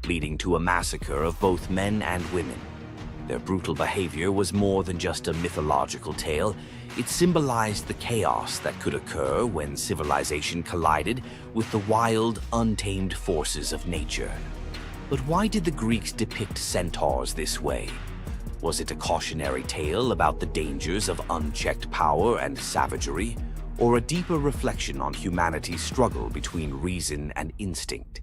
leading to a massacre of both men and women. Their brutal behavior was more than just a mythological tale. It symbolized the chaos that could occur when civilization collided with the wild, untamed forces of nature. But why did the Greeks depict centaurs this way? Was it a cautionary tale about the dangers of unchecked power and savagery, or a deeper reflection on humanity's struggle between reason and instinct?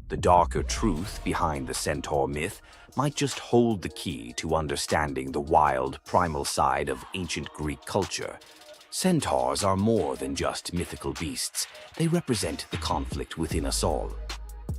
The darker truth behind the centaur myth might just hold the key to understanding the wild, primal side of ancient Greek culture. Centaurs are more than just mythical beasts. They represent the conflict within us all.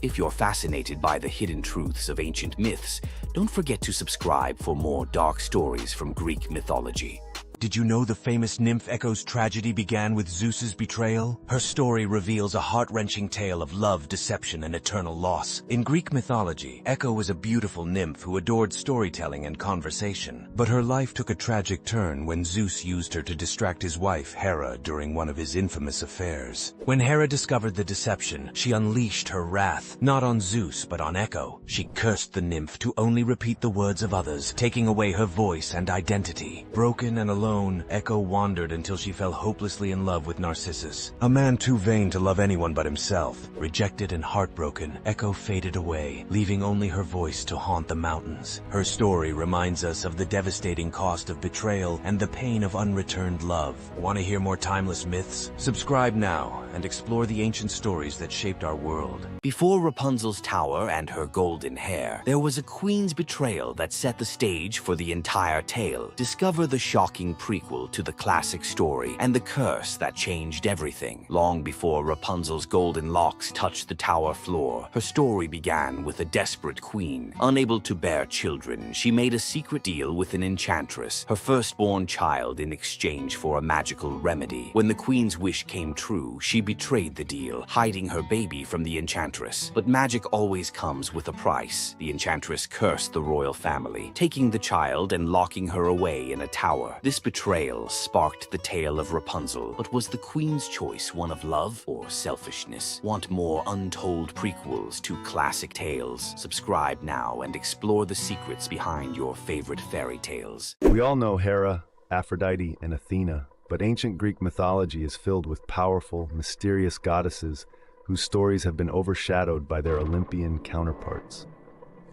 If you're fascinated by the hidden truths of ancient myths, don't forget to subscribe for more dark stories from Greek mythology. Did you know the famous nymph Echo's tragedy began with Zeus's betrayal? Her story reveals a heart-wrenching tale of love, deception, and eternal loss. In Greek mythology, Echo was a beautiful nymph who adored storytelling and conversation. But her life took a tragic turn when Zeus used her to distract his wife, Hera, during one of his infamous affairs. When Hera discovered the deception, she unleashed her wrath, not on Zeus, but on Echo. She cursed the nymph to only repeat the words of others, taking away her voice and identity. Broken and alone, Echo wandered until she fell hopelessly in love with Narcissus, a man too vain to love anyone but himself. Rejected and heartbroken, Echo faded away, leaving only her voice to haunt the mountains. Her story reminds us of the devastating cost of betrayal and the pain of unreturned love. Want to hear more timeless myths? Subscribe now and explore the ancient stories that shaped our world. Before Rapunzel's tower and her golden hair, there was a queen's betrayal that set the stage for the entire tale. Discover the shocking prequel to the classic story and the curse that changed everything. Long before Rapunzel's golden locks touched the tower floor, her story began with a desperate queen. Unable to bear children, she made a secret deal with an enchantress, her firstborn child, in exchange for a magical remedy. When the queen's wish came true, she betrayed the deal, hiding her baby from the enchantress. But magic always comes with a price. The enchantress cursed the royal family, taking the child and locking her away in a tower. This betrayal sparked the tale of Rapunzel. But was the queen's choice one of love or selfishness? Want more untold prequels to classic tales? Subscribe now and explore the secrets behind your favorite fairy tales. We all know Hera, Aphrodite, and Athena, but ancient Greek mythology is filled with powerful, mysterious goddesses whose stories have been overshadowed by their Olympian counterparts.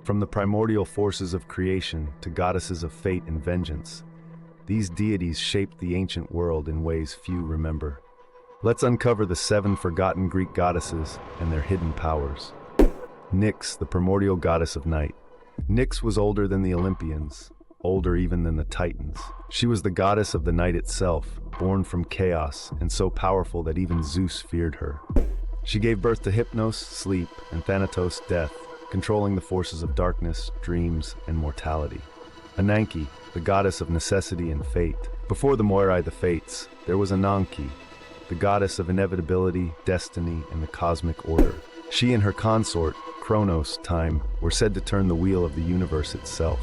From the primordial forces of creation to goddesses of fate and vengeance, these deities shaped the ancient world in ways few remember. Let's uncover the 7 forgotten Greek goddesses and their hidden powers. Nyx, the primordial goddess of night. Nyx was older than the Olympians, older even than the Titans. She was the goddess of the night itself, born from chaos and so powerful that even Zeus feared her. She gave birth to Hypnos, sleep, and Thanatos, death, controlling the forces of darkness, dreams, and mortality. Ananke, the goddess of necessity and fate. Before the Moirai, the Fates, there was Ananke, the goddess of inevitability, destiny, and the cosmic order. She and her consort, Kronos, time, were said to turn the wheel of the universe itself.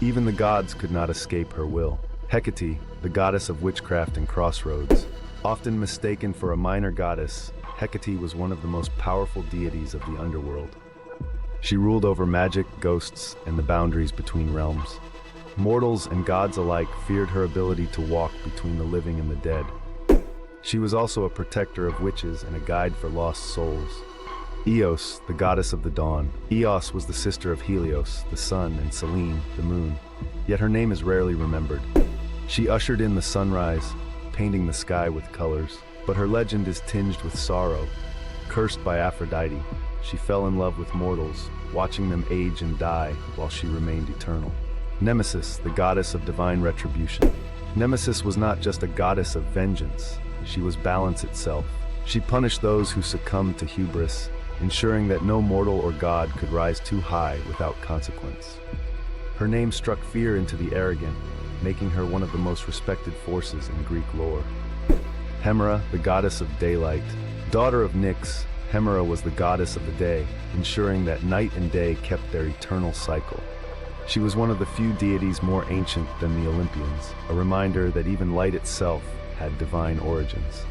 Even the gods could not escape her will. Hecate, the goddess of witchcraft and crossroads. Often mistaken for a minor goddess, Hecate was one of the most powerful deities of the underworld. She ruled over magic, ghosts, and the boundaries between realms. Mortals and gods alike feared her ability to walk between the living and the dead. She was also a protector of witches and a guide for lost souls. Eos, the goddess of the dawn. Eos was the sister of Helios, the sun, and Selene, the moon. Yet her name is rarely remembered. She ushered in the sunrise, painting the sky with colors. But her legend is tinged with sorrow. Cursed by Aphrodite, she fell in love with mortals, watching them age and die while she remained eternal. Nemesis, the goddess of divine retribution. Nemesis was not just a goddess of vengeance, she was balance itself. She punished those who succumbed to hubris, ensuring that no mortal or god could rise too high without consequence. Her name struck fear into the arrogant, making her one of the most respected forces in Greek lore. Hemera, the goddess of daylight. Daughter of Nyx, Hemera was the goddess of the day, ensuring that night and day kept their eternal cycle. She was one of the few deities more ancient than the Olympians, a reminder that even light itself had divine origins.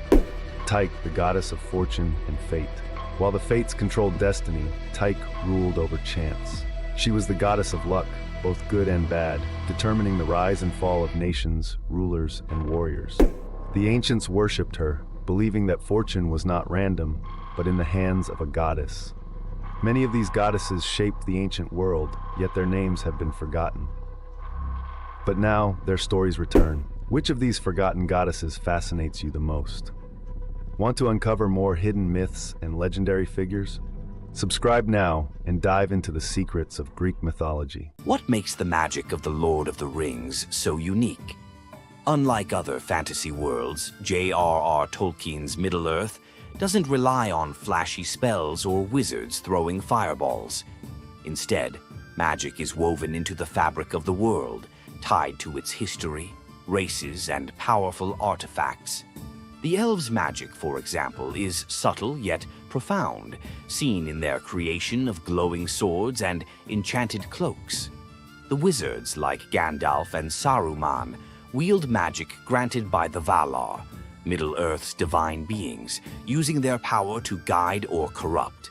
Tyche, the goddess of fortune and fate. While the fates controlled destiny, Tyche ruled over chance. She was the goddess of luck, both good and bad, determining the rise and fall of nations, rulers, and warriors. The ancients worshipped her, believing that fortune was not random, but in the hands of a goddess. Many of these goddesses shaped the ancient world, yet their names have been forgotten. But now, their stories return. Which of these forgotten goddesses fascinates you the most? Want to uncover more hidden myths and legendary figures? Subscribe now and dive into the secrets of Greek mythology. What makes the magic of the Lord of the Rings so unique? Unlike other fantasy worlds, J.R.R. Tolkien's Middle-earth doesn't rely on flashy spells or wizards throwing fireballs. Instead, magic is woven into the fabric of the world, tied to its history, races, and powerful artifacts. The elves' magic, for example, is subtle yet profound, seen in their creation of glowing swords and enchanted cloaks. The wizards, like Gandalf and Saruman, wield magic granted by the Valar, Middle-earth's divine beings, using their power to guide or corrupt.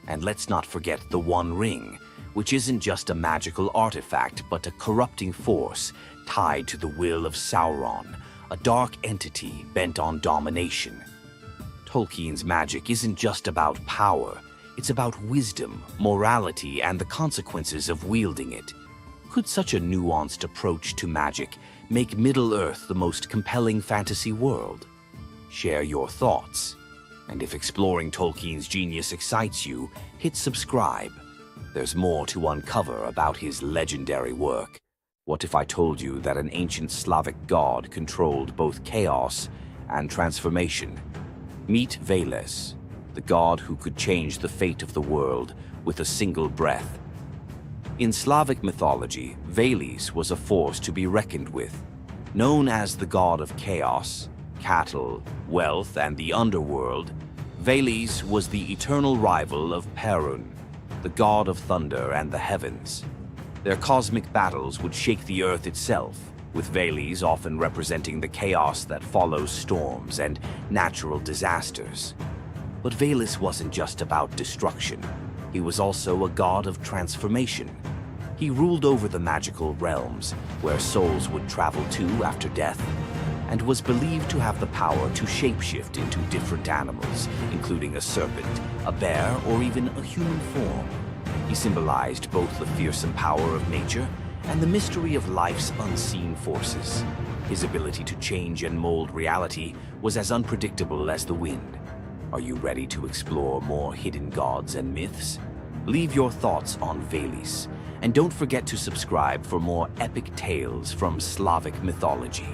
And let's not forget the One Ring, which isn't just a magical artifact but a corrupting force tied to the will of Sauron, a dark entity bent on domination. Tolkien's magic isn't just about power, it's about wisdom, morality, and the consequences of wielding it. Could such a nuanced approach to magic make Middle-earth the most compelling fantasy world? Share your thoughts. And if exploring Tolkien's genius excites you, hit subscribe. There's more to uncover about his legendary work. What if I told you that an ancient Slavic god controlled both chaos and transformation? Meet Veles, the god who could change the fate of the world with a single breath. In Slavic mythology, Veles was a force to be reckoned with. Known as the god of chaos, cattle, wealth, and the underworld, Veles was the eternal rival of Perun, the god of thunder and the heavens. Their cosmic battles would shake the earth itself, with Veles often representing the chaos that follows storms and natural disasters. But Veles wasn't just about destruction. He was also a god of transformation. He ruled over the magical realms, where souls would travel to after death, and was believed to have the power to shapeshift into different animals, including a serpent, a bear, or even a human form. He symbolized both the fearsome power of nature and the mystery of life's unseen forces. His ability to change and mold reality was as unpredictable as the wind. Are you ready to explore more hidden gods and myths? Leave your thoughts on Veles, and don't forget to subscribe for more epic tales from Slavic mythology.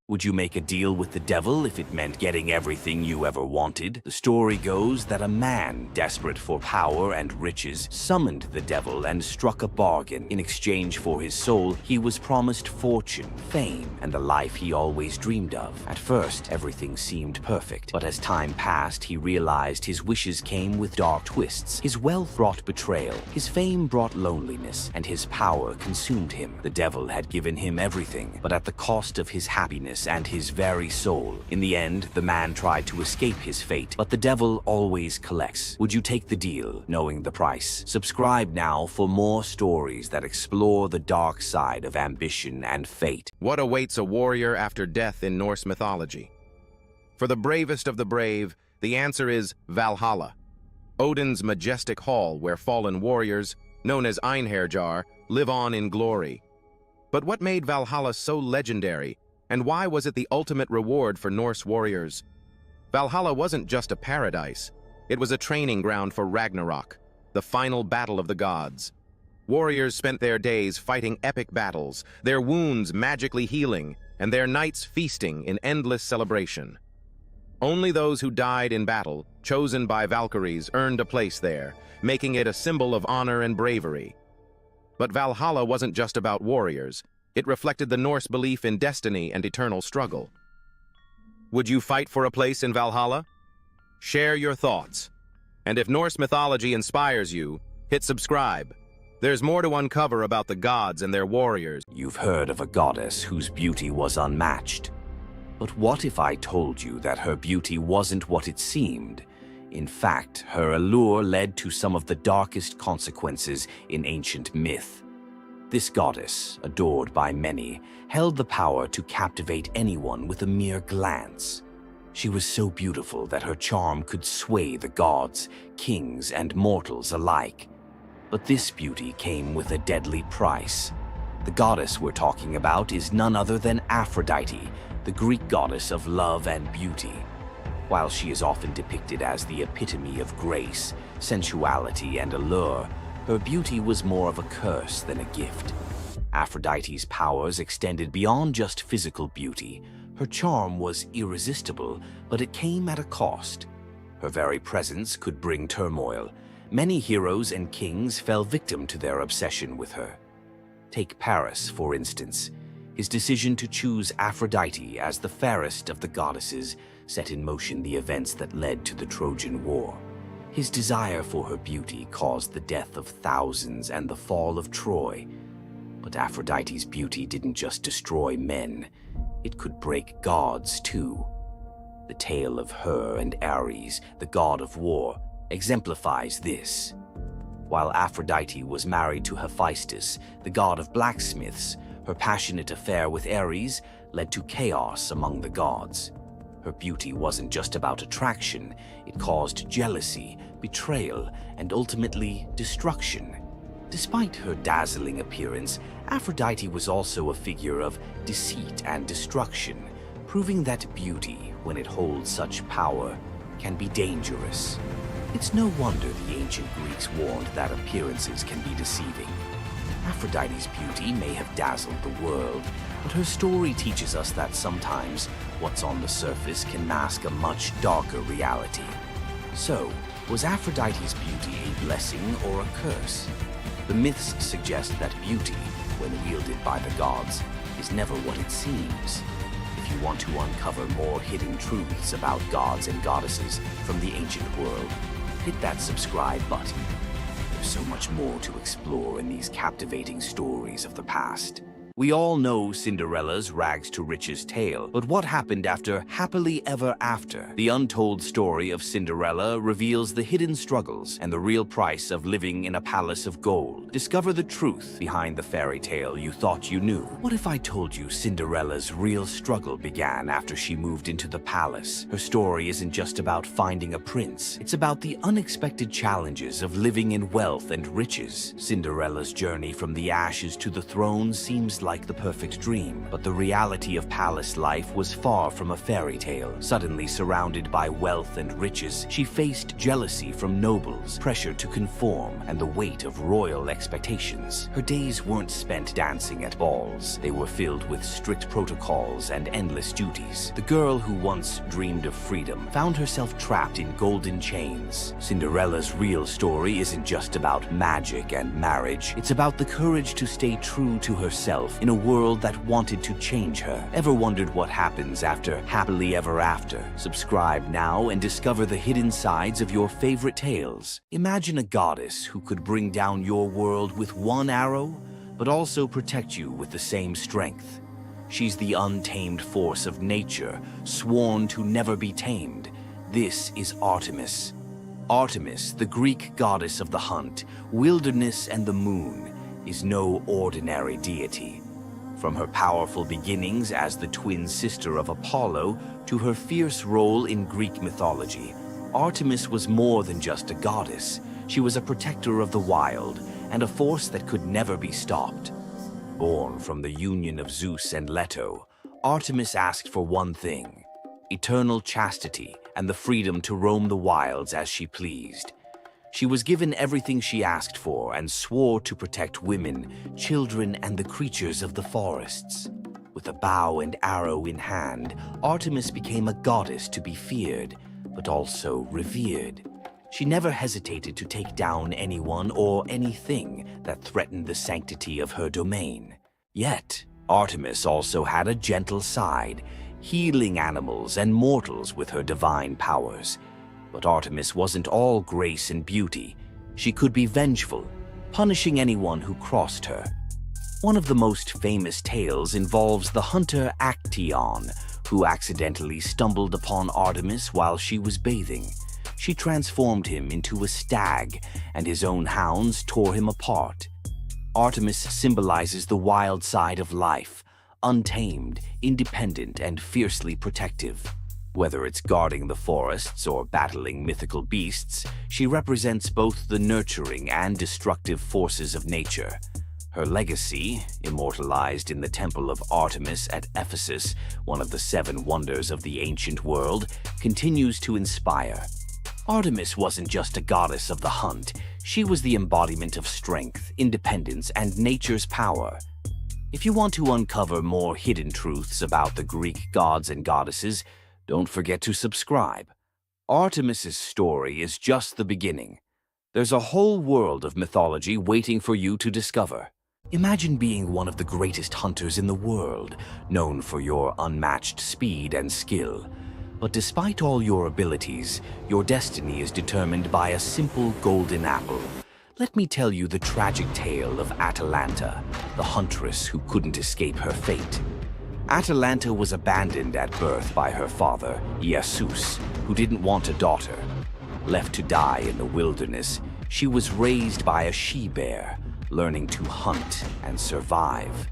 Would you make a deal with the devil if it meant getting everything you ever wanted? The story goes that a man desperate for power and riches summoned the devil and struck a bargain. In exchange for his soul, he was promised fortune, fame, and the life he always dreamed of. At first, everything seemed perfect, but as time passed, he realized his wishes came with dark twists. His wealth brought betrayal, his fame brought loneliness, and his power consumed him. The devil had given him everything, but at the cost of his happiness and his very soul. In the end, the man tried to escape his fate, but the devil always collects. Would you take the deal, knowing the price? Subscribe now for more stories that explore the dark side of ambition and fate. What awaits a warrior after death in Norse mythology? For the bravest of the brave, the answer is Valhalla, Odin's majestic hall where fallen warriors, known as Einherjar, live on in glory. But what made Valhalla so legendary? And why was it the ultimate reward for Norse warriors? Valhalla wasn't just a paradise. It was a training ground for Ragnarok, the final battle of the gods. Warriors spent their days fighting epic battles, their wounds magically healing, and their nights feasting in endless celebration. Only those who died in battle, chosen by Valkyries, earned a place there, making it a symbol of honor and bravery. But Valhalla wasn't just about warriors. It reflected the Norse belief in destiny and eternal struggle. Would you fight for a place in Valhalla? Share your thoughts. And if Norse mythology inspires you, hit subscribe. There's more to uncover about the gods and their warriors. You've heard of a goddess whose beauty was unmatched. But what if I told you that her beauty wasn't what it seemed? In fact, her allure led to some of the darkest consequences in ancient myth. This goddess, adored by many, held the power to captivate anyone with a mere glance. She was so beautiful that her charm could sway the gods, kings, and mortals alike. But this beauty came with a deadly price. The goddess we're talking about is none other than Aphrodite, the Greek goddess of love and beauty. While she is often depicted as the epitome of grace, sensuality, and allure, her beauty was more of a curse than a gift. Aphrodite's powers extended beyond just physical beauty. Her charm was irresistible, but it came at a cost. Her very presence could bring turmoil. Many heroes and kings fell victim to their obsession with her. Take Paris, for instance. His decision to choose Aphrodite as the fairest of the goddesses set in motion the events that led to the Trojan War. His desire for her beauty caused the death of thousands and the fall of Troy. But Aphrodite's beauty didn't just destroy men, it could break gods too. The tale of her and Ares, the god of war, exemplifies this. While Aphrodite was married to Hephaestus, the god of blacksmiths, her passionate affair with Ares led to chaos among the gods. Her beauty wasn't just about attraction, it caused jealousy, betrayal, and ultimately destruction. Despite her dazzling appearance, Aphrodite was also a figure of deceit and destruction, proving that beauty, when it holds such power, can be dangerous. It's no wonder the ancient Greeks warned that appearances can be deceiving. Aphrodite's beauty may have dazzled the world, but her story teaches us that sometimes what's on the surface can mask a much darker reality. So, was Aphrodite's beauty a blessing or a curse? The myths suggest that beauty, when wielded by the gods, is never what it seems. If you want to uncover more hidden truths about gods and goddesses from the ancient world, hit that subscribe button. There's so much more to explore in these captivating stories of the past. We all know Cinderella's rags to riches tale, but what happened after happily ever after? The untold story of Cinderella reveals the hidden struggles and the real price of living in a palace of gold. Discover the truth behind the fairy tale you thought you knew. What if I told you Cinderella's real struggle began after she moved into the palace? Her story isn't just about finding a prince. It's about the unexpected challenges of living in wealth and riches. Cinderella's journey from the ashes to the throne seems like the perfect dream, but the reality of palace life was far from a fairy tale. Suddenly surrounded by wealth and riches, she faced jealousy from nobles, pressure to conform, and the weight of royal expectations. Her days weren't spent dancing at balls. They were filled with strict protocols and endless duties. The girl who once dreamed of freedom found herself trapped in golden chains. Cinderella's real story isn't just about magic and marriage. It's about the courage to stay true to herself in a world that wanted to change her. Ever wondered what happens after happily ever after? Subscribe now and discover the hidden sides of your favorite tales. Imagine a goddess who could bring down your world with one arrow, but also protect you with the same strength. She's the untamed force of nature, sworn to never be tamed. This is Artemis. Artemis, the Greek goddess of the hunt, wilderness, and the moon, is no ordinary deity. From her powerful beginnings as the twin sister of Apollo to her fierce role in Greek mythology, Artemis was more than just a goddess. She was a protector of the wild and a force that could never be stopped. Born from the union of Zeus and Leto, Artemis asked for one thing: eternal chastity and the freedom to roam the wilds as she pleased. She was given everything she asked for and swore to protect women, children, and the creatures of the forests. With a bow and arrow in hand, Artemis became a goddess to be feared, but also revered. She never hesitated to take down anyone or anything that threatened the sanctity of her domain. Yet, Artemis also had a gentle side, healing animals and mortals with her divine powers. But Artemis wasn't all grace and beauty. She could be vengeful, punishing anyone who crossed her. One of the most famous tales involves the hunter Actaeon, who accidentally stumbled upon Artemis while she was bathing. she transformed him into a stag, and his own hounds tore him apart. Artemis symbolizes the wild side of life, untamed, independent, and fiercely protective. Whether it's guarding the forests or battling mythical beasts, she represents both the nurturing and destructive forces of nature. Her legacy, immortalized in the Temple of Artemis at Ephesus, one of the 7 wonders of the ancient world, continues to inspire. Artemis wasn't just a goddess of the hunt, she was the embodiment of strength, independence, and nature's power. If you want to uncover more hidden truths about the Greek gods and goddesses, don't forget to subscribe. Artemis's story is just the beginning. There's a whole world of mythology waiting for you to discover. Imagine being one of the greatest hunters in the world, known for your unmatched speed and skill. But despite all your abilities, your destiny is determined by a simple golden apple. Let me tell you the tragic tale of Atalanta, the huntress who couldn't escape her fate. Atalanta was abandoned at birth by her father, Zeus, who didn't want a daughter. Left to die in the wilderness, she was raised by a she-bear, learning to hunt and survive.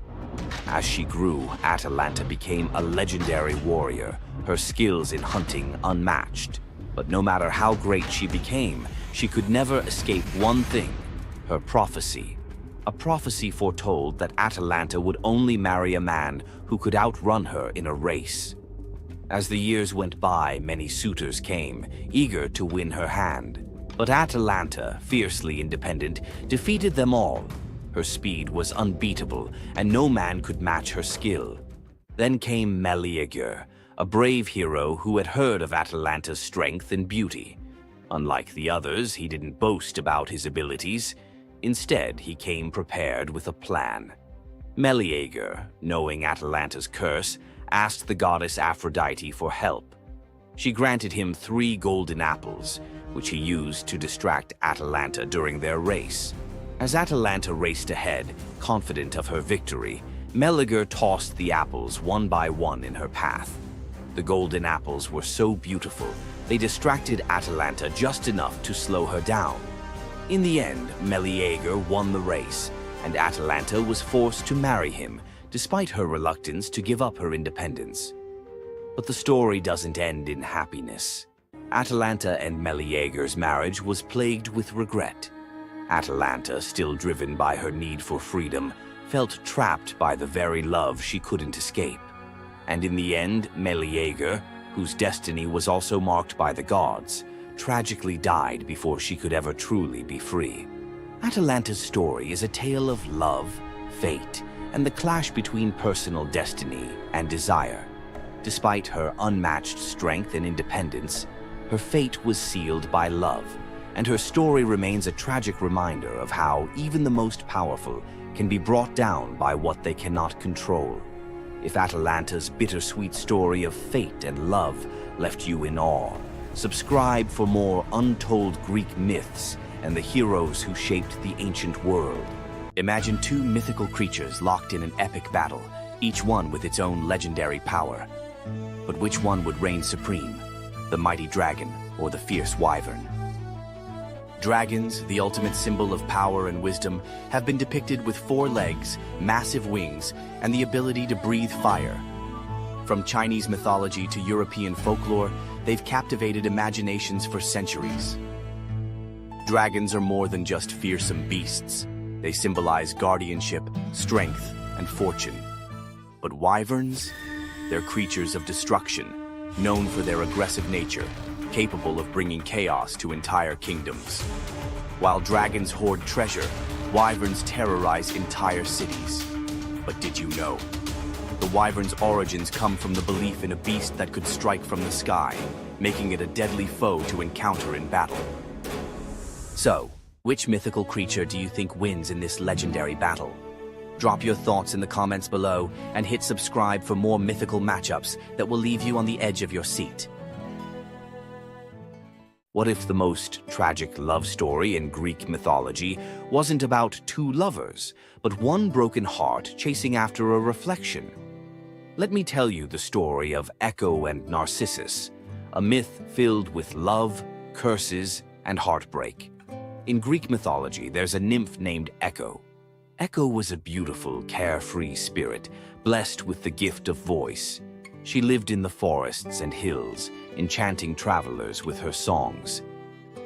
As she grew, Atalanta became a legendary warrior, her skills in hunting unmatched. But no matter how great she became, she could never escape one thing: her prophecy. A prophecy foretold that Atalanta would only marry a man who could outrun her in a race. As the years went by, many suitors came, eager to win her hand. But Atalanta, fiercely independent, defeated them all. Her speed was unbeatable, and no man could match her skill. Then came Medea, a brave hero who had heard of Atalanta's strength and beauty. Unlike the others, he didn't boast about his abilities. Instead, he came prepared with a plan. Medea, knowing Atalanta's curse, asked the goddess Aphrodite for help. She granted him 3 golden apples, which he used to distract Atalanta during their race. As Atalanta raced ahead, confident of her victory, Medea tossed the apples one by one in her path. The golden apples were so beautiful, they distracted Atalanta just enough to slow her down. In the end, Medea won the race, and Atalanta was forced to marry him, despite her reluctance to give up her independence. But the story doesn't end in happiness. Atalanta and Medea's marriage was plagued with regret. Atalanta, still driven by her need for freedom, felt trapped by the very love she couldn't escape. And in the end, Medea, whose destiny was also marked by the gods, tragically died before she could ever truly be free. Atalanta's story is a tale of love, fate, and the clash between personal destiny and desire. Despite her unmatched strength and independence, her fate was sealed by love, and her story remains a tragic reminder of how even the most powerful can be brought down by what they cannot control. If Atalanta's bittersweet story of fate and love left you in awe, subscribe for more untold Greek myths and the heroes who shaped the ancient world. Imagine 2 mythical creatures locked in an epic battle, each one with its own legendary power. But which one would reign supreme? The mighty dragon or the fierce wyvern? Dragons, the ultimate symbol of power and wisdom, have been depicted with 4 legs, massive wings, and the ability to breathe fire. From Chinese mythology to European folklore, they've captivated imaginations for centuries. Dragons are more than just fearsome beasts. They symbolize guardianship, strength, and fortune. But wyverns? They're creatures of destruction, known for their aggressive nature, capable of bringing chaos to entire kingdoms. While dragons hoard treasure, wyverns terrorize entire cities. But did you know? The wyvern's origins come from the belief in a beast that could strike from the sky, making it a deadly foe to encounter in battle. So, which mythical creature do you think wins in this legendary battle? Drop your thoughts in the comments below and hit subscribe for more mythical matchups that will leave you on the edge of your seat. What if the most tragic love story in Greek mythology wasn't about 2 lovers, but one broken heart chasing after a reflection? Let me tell you the story of Echo and Narcissus, a myth filled with love, curses, and heartbreak. In Greek mythology, there's a nymph named Echo. Echo was a beautiful, carefree spirit, blessed with the gift of voice. She lived in the forests and hills, enchanting travelers with her songs.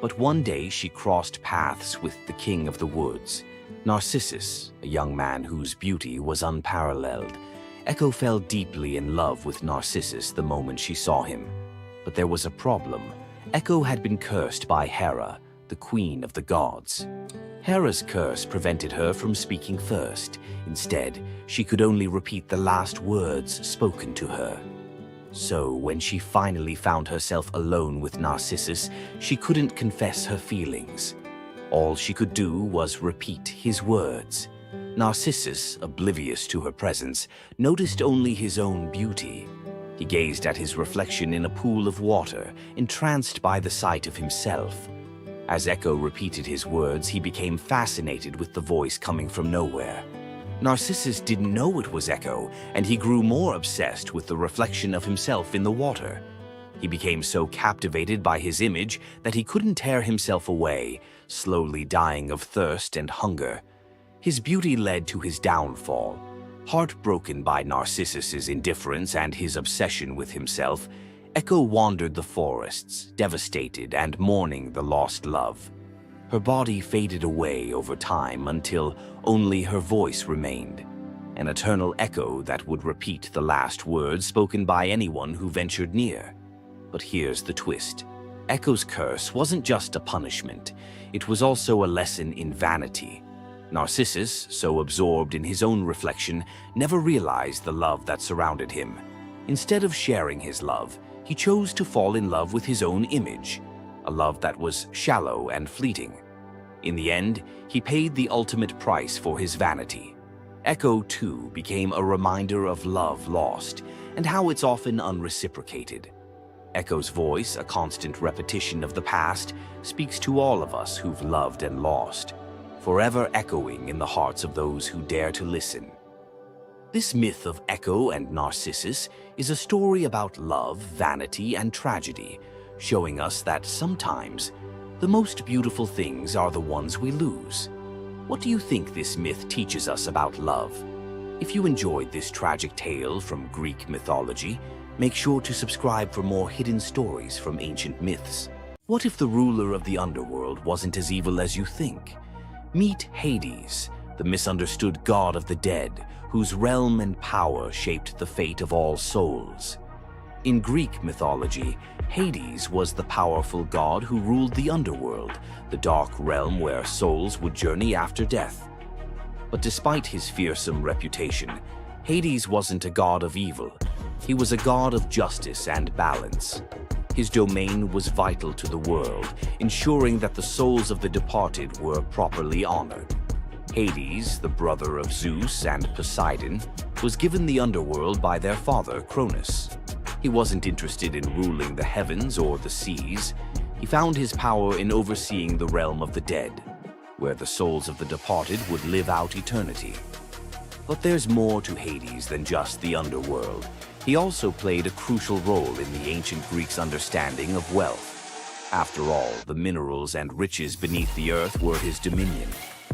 But one day she crossed paths with the king of the woods, Narcissus, a young man whose beauty was unparalleled. Echo fell deeply in love with Narcissus the moment she saw him. But there was a problem. Echo had been cursed by Hera, the queen of the gods. Hera's curse prevented her from speaking first. Instead, she could only repeat the last words spoken to her. So, when she finally found herself alone with Narcissus, she couldn't confess her feelings. All she could do was repeat his words. Narcissus, oblivious to her presence, noticed only his own beauty. He gazed at his reflection in a pool of water, entranced by the sight of himself. As Echo repeated his words, he became fascinated with the voice coming from nowhere. Narcissus didn't know it was Echo, and he grew more obsessed with the reflection of himself in the water. He became so captivated by his image that he couldn't tear himself away, slowly dying of thirst and hunger. His beauty led to his downfall. Heartbroken by Narcissus's indifference and his obsession with himself, Echo wandered the forests, devastated and mourning the lost love. Her body faded away over time until only her voice remained, an eternal echo that would repeat the last words spoken by anyone who ventured near. But here's the twist. Echo's curse wasn't just a punishment, it was also a lesson in vanity. Narcissus, so absorbed in his own reflection, never realized the love that surrounded him. Instead of sharing his love, he chose to fall in love with his own image, a love that was shallow and fleeting. In the end, he paid the ultimate price for his vanity. Echo, too, became a reminder of love lost and how it's often unreciprocated. Echo's voice, a constant repetition of the past, speaks to all of us who've loved and lost, forever echoing in the hearts of those who dare to listen. This myth of Echo and Narcissus is a story about love, vanity, and tragedy, showing us that sometimes the most beautiful things are the ones we lose. What do you think this myth teaches us about love? If you enjoyed this tragic tale from Greek mythology, make sure to subscribe for more hidden stories from ancient myths. What if the ruler of the underworld wasn't as evil as you think? Meet Hades, the misunderstood god of the dead, whose realm and power shaped the fate of all souls. In Greek mythology, Hades was the powerful god who ruled the underworld, the dark realm where souls would journey after death. But despite his fearsome reputation, Hades wasn't a god of evil. He was a god of justice and balance. His domain was vital to the world, ensuring that the souls of the departed were properly honored. Hades, the brother of Zeus and Poseidon, was given the underworld by their father, Cronus. He wasn't interested in ruling the heavens or the seas. He found his power in overseeing the realm of the dead, where the souls of the departed would live out eternity. But there's more to Hades than just the underworld. He also played a crucial role in the ancient Greeks' understanding of wealth. After all, the minerals and riches beneath the earth were his dominion.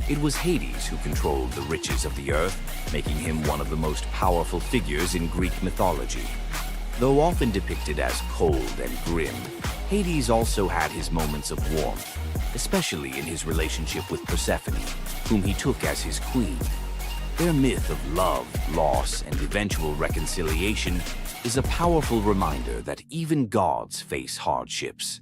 It was Hades who controlled the riches of the earth, making him one of the most powerful figures in Greek mythology. Though often depicted as cold and grim, Hades also had his moments of warmth, especially in his relationship with Persephone, whom he took as his queen. Their myth of love, loss, and eventual reconciliation is a powerful reminder that even gods face hardships.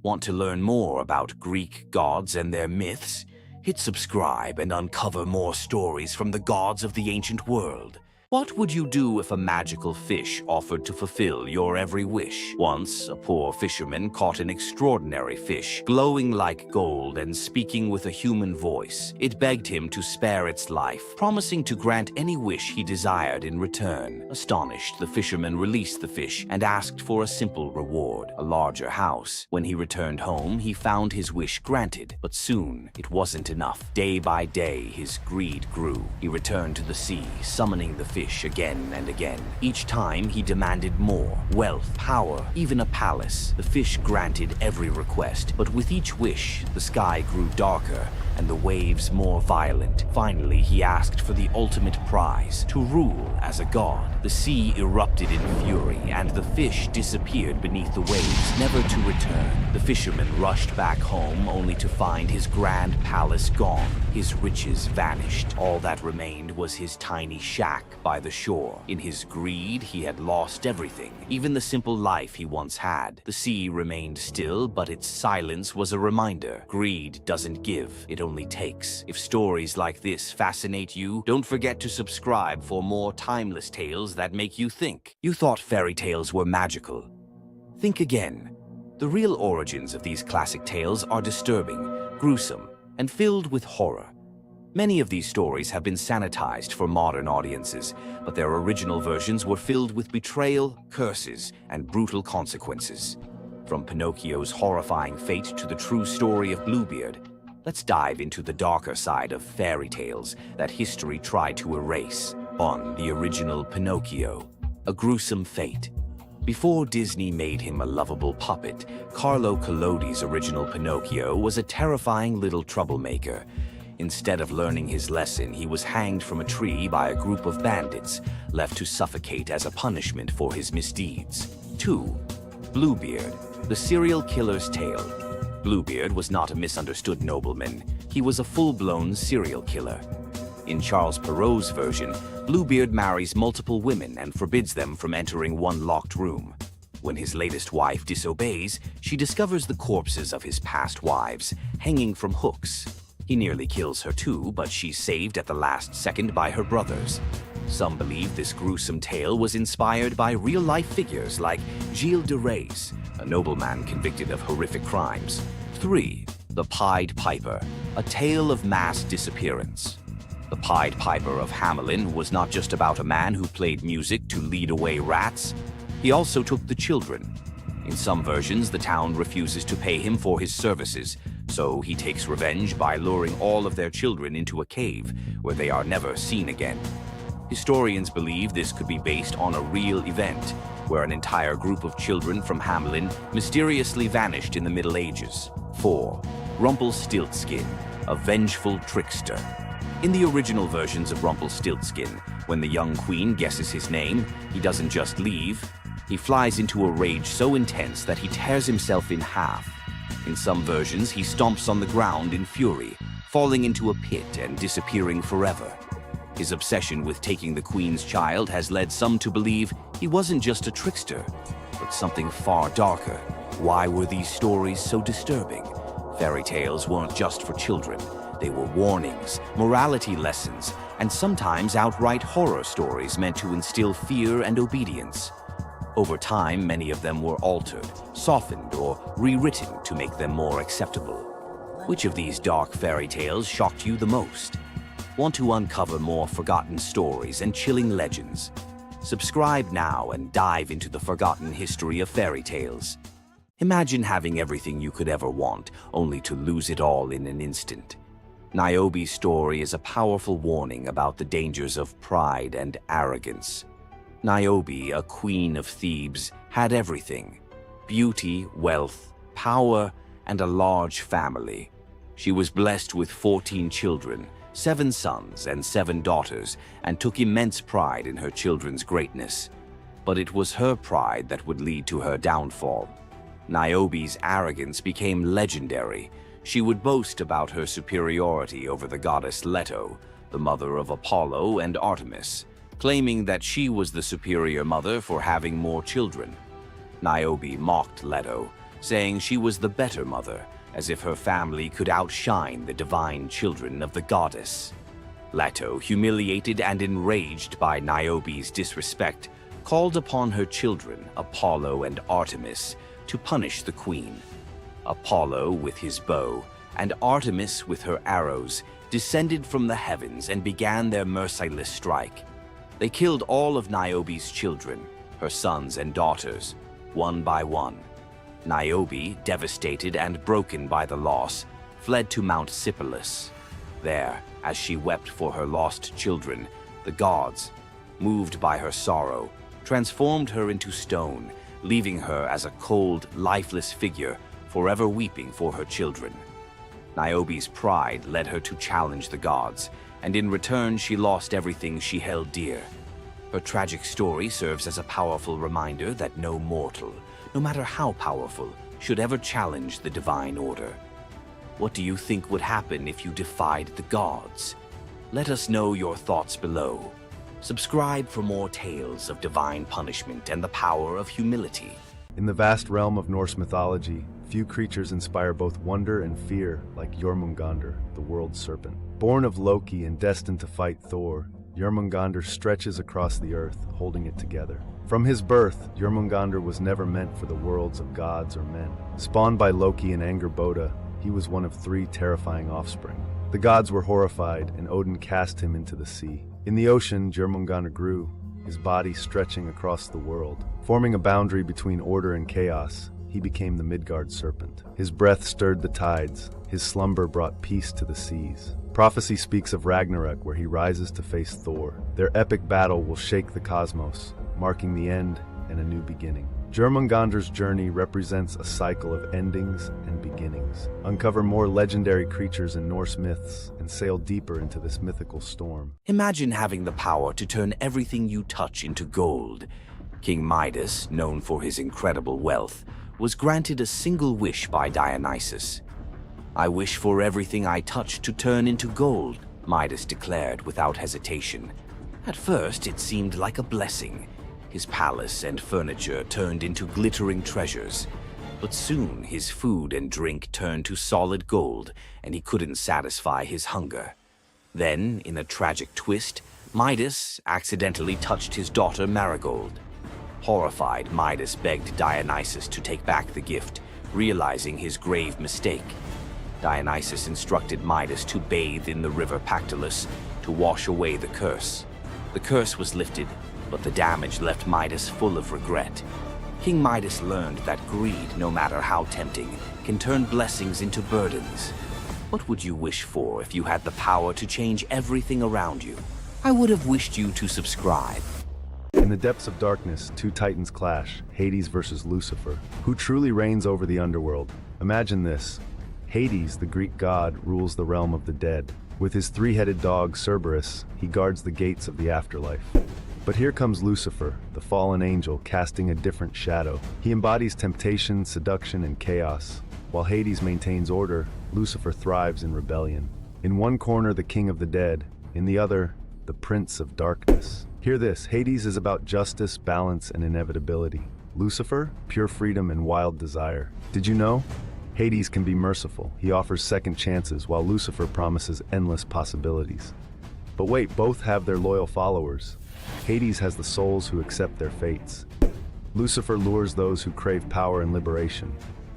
Want to learn more about Greek gods and their myths? Hit subscribe and uncover more stories from the gods of the ancient world. What would you do if a magical fish offered to fulfill your every wish? Once, a poor fisherman caught an extraordinary fish, glowing like gold and speaking with a human voice. It begged him to spare its life, promising to grant any wish he desired in return. Astonished, the fisherman released the fish and asked for a simple reward, a larger house. When he returned home, he found his wish granted, but soon it wasn't enough. Day by day, his greed grew. He returned to the sea, summoning the fish again and again. Each time he demanded more: wealth, power, even a palace. The fish granted every request, but with each wish, the sky grew darker and the waves more violent. Finally, he asked for the ultimate prize: to rule as a god. The sea erupted in fury, and the fish disappeared beneath the waves, never to return. The fisherman rushed back home, only to find his grand palace gone. His riches vanished. All that remained was his tiny shack by the shore. In his greed, he had lost everything, even the simple life he once had. The sea remained still, but its silence was a reminder: greed doesn't give, it only takes. If stories like this fascinate you, don't forget to subscribe for more timeless tales that make you think. You thought fairy tales were magical. Think again. The real origins of these classic tales are disturbing, gruesome, and filled with horror. Many of these stories have been sanitized for modern audiences, but their original versions were filled with betrayal, curses, and brutal consequences. From Pinocchio's horrifying fate to the true story of Bluebeard, let's dive into the darker side of fairy tales that history tried to erase. On the original Pinocchio, a gruesome fate. Before Disney made him a lovable puppet, Carlo Collodi's original Pinocchio was a terrifying little troublemaker. Instead of learning his lesson, he was hanged from a tree by a group of bandits, left to suffocate as a punishment for his misdeeds. 2. Bluebeard, the serial killer's tale. Bluebeard was not a misunderstood nobleman. He was a full-blown serial killer. In Charles Perrault's version, Bluebeard marries multiple women and forbids them from entering one locked room. When his latest wife disobeys, she discovers the corpses of his past wives, hanging from hooks. He nearly kills her too, but she's saved at the last second by her brothers. Some believe this gruesome tale was inspired by real-life figures like Gilles de Rais, a nobleman convicted of horrific crimes. 3. The Pied Piper, a tale of mass disappearance. The Pied Piper of Hamelin was not just about a man who played music to lead away rats. He also took the children. In some versions, the town refuses to pay him for his services, so he takes revenge by luring all of their children into a cave where they are never seen again. Historians believe this could be based on a real event, where an entire group of children from Hamelin mysteriously vanished in the Middle Ages. 4. Rumpelstiltskin, a vengeful trickster. In the original versions of Rumpelstiltskin, when the young queen guesses his name, he doesn't just leave. He flies into a rage so intense that he tears himself in half. In some versions, he stomps on the ground in fury, falling into a pit and disappearing forever. His obsession with taking the queen's child has led some to believe he wasn't just a trickster, but something far darker. Why were these stories so disturbing? Fairy tales weren't just for children. They were warnings, morality lessons, and sometimes outright horror stories meant to instill fear and obedience. Over time, many of them were altered, softened, or rewritten to make them more acceptable. Which of these dark fairy tales shocked you the most? Want to uncover more forgotten stories and chilling legends? Subscribe now and dive into the forgotten history of fairy tales. Imagine having everything you could ever want, only to lose it all in an instant. Niobe's story is a powerful warning about the dangers of pride and arrogance. Niobe, a queen of Thebes, had everything: beauty, wealth, power, and a large family. She was blessed with 14 children, 7 sons and 7 daughters, and took immense pride in her children's greatness. But it was her pride that would lead to her downfall. Niobe's arrogance became legendary. She would boast about her superiority over the goddess Leto, the mother of Apollo and Artemis, claiming that she was the superior mother for having more children. Niobe mocked Leto, saying she was the better mother, as if her family could outshine the divine children of the goddess. Leto, humiliated and enraged by Niobe's disrespect, called upon her children, Apollo and Artemis, to punish the queen. Apollo, with his bow, and Artemis, with her arrows, descended from the heavens and began their merciless strike. They killed all of Niobe's children, her sons and daughters, one by one. Niobe, devastated and broken by the loss, fled to Mount Sipylus. There, as she wept for her lost children, the gods, moved by her sorrow, transformed her into stone, leaving her as a cold, lifeless figure, forever weeping for her children. Niobe's pride led her to challenge the gods, and in return she lost everything she held dear. Her tragic story serves as a powerful reminder that no mortal, no matter how powerful, should ever challenge the divine order. What do you think would happen if you defied the gods? Let us know your thoughts below. Subscribe for more tales of divine punishment and the power of humility. In the vast realm of Norse mythology, few creatures inspire both wonder and fear like Jormungandr, the world serpent. Born of Loki and destined to fight Thor, Jormungandr stretches across the earth, holding it together. From his birth, Jormungandr was never meant for the worlds of gods or men. Spawned by Loki and Angerboda, he was one of 3 terrifying offspring. The gods were horrified, and Odin cast him into the sea. In the ocean, Jormungandr grew, his body stretching across the world. Forming a boundary between order and chaos, he became the Midgard serpent. His breath stirred the tides, his slumber brought peace to the seas. Prophecy speaks of Ragnarok, where he rises to face Thor. Their epic battle will shake the cosmos, marking the end and a new beginning. Jormungandr's journey represents a cycle of endings and beginnings. Uncover more legendary creatures in Norse myths and sail deeper into this mythical storm. Imagine having the power to turn everything you touch into gold. King Midas, known for his incredible wealth, was granted a single wish by Dionysus. "I wish for everything I touch to turn into gold," Midas declared without hesitation. At first, it seemed like a blessing. His palace and furniture turned into glittering treasures. But soon, his food and drink turned to solid gold, and he couldn't satisfy his hunger. Then, in a tragic twist, Midas accidentally touched his daughter Marigold. Horrified, Midas begged Dionysus to take back the gift, realizing his grave mistake. Dionysus instructed Midas to bathe in the river Pactolus to wash away the curse. The curse was lifted, but the damage left Midas full of regret. King Midas learned that greed, no matter how tempting, can turn blessings into burdens. What would you wish for if you had the power to change everything around you? I would have wished you to subscribe. In the depths of darkness, 2 titans clash, Hades versus Lucifer. Who truly reigns over the underworld? Imagine this. Hades, the Greek god, rules the realm of the dead. With his 3-headed dog, Cerberus, he guards the gates of the afterlife. But here comes Lucifer, the fallen angel, casting a different shadow. He embodies temptation, seduction, and chaos. While Hades maintains order, Lucifer thrives in rebellion. In one corner, the king of the dead. In the other, the prince of darkness. Hear this, Hades is about justice, balance, and inevitability. Lucifer, pure freedom and wild desire. Did you know? Hades can be merciful. He offers second chances, while Lucifer promises endless possibilities. But wait, both have their loyal followers. Hades has the souls who accept their fates. Lucifer lures those who crave power and liberation.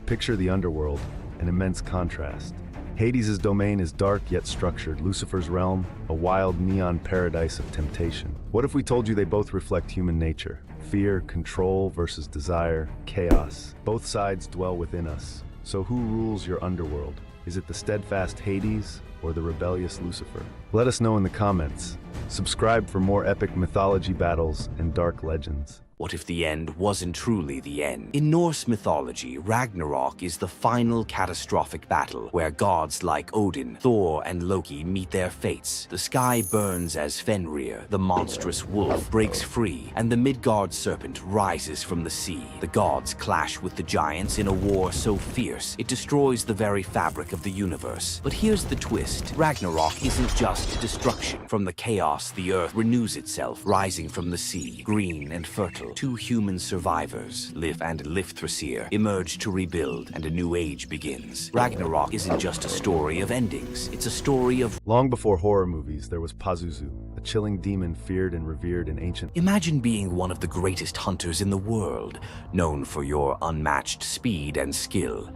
Picture the underworld, an immense contrast. Hades' domain is dark yet structured. Lucifer's realm, a wild neon paradise of temptation. What if we told you they both reflect human nature? Fear, control versus desire, chaos. Both sides dwell within us. So who rules your underworld? Is it the steadfast Hades or the rebellious Lucifer? Let us know in the comments. Subscribe for more epic mythology battles and dark legends. What if the end wasn't truly the end? In Norse mythology, Ragnarok is the final catastrophic battle where gods like Odin, Thor, and Loki meet their fates. The sky burns as Fenrir, the monstrous wolf, breaks free, and the Midgard serpent rises from the sea. The gods clash with the giants in a war so fierce, it destroys the very fabric of the universe. But here's the twist. Ragnarok isn't just destruction. From the chaos, the earth renews itself, rising from the sea, green and fertile. 2 human survivors, Lif and Lifthrasir, emerge to rebuild, and a new age begins. Ragnarok isn't just a story of endings, it's a story of... Long before horror movies, there was Pazuzu, a chilling demon feared and revered in ancient... Imagine being one of the greatest hunters in the world, known for your unmatched speed and skill.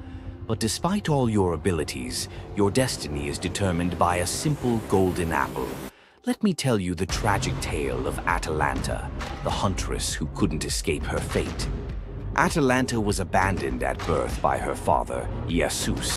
But despite all your abilities, your destiny is determined by a simple golden apple. Let me tell you the tragic tale of Atalanta, the huntress who couldn't escape her fate. Atalanta was abandoned at birth by her father, Zeus.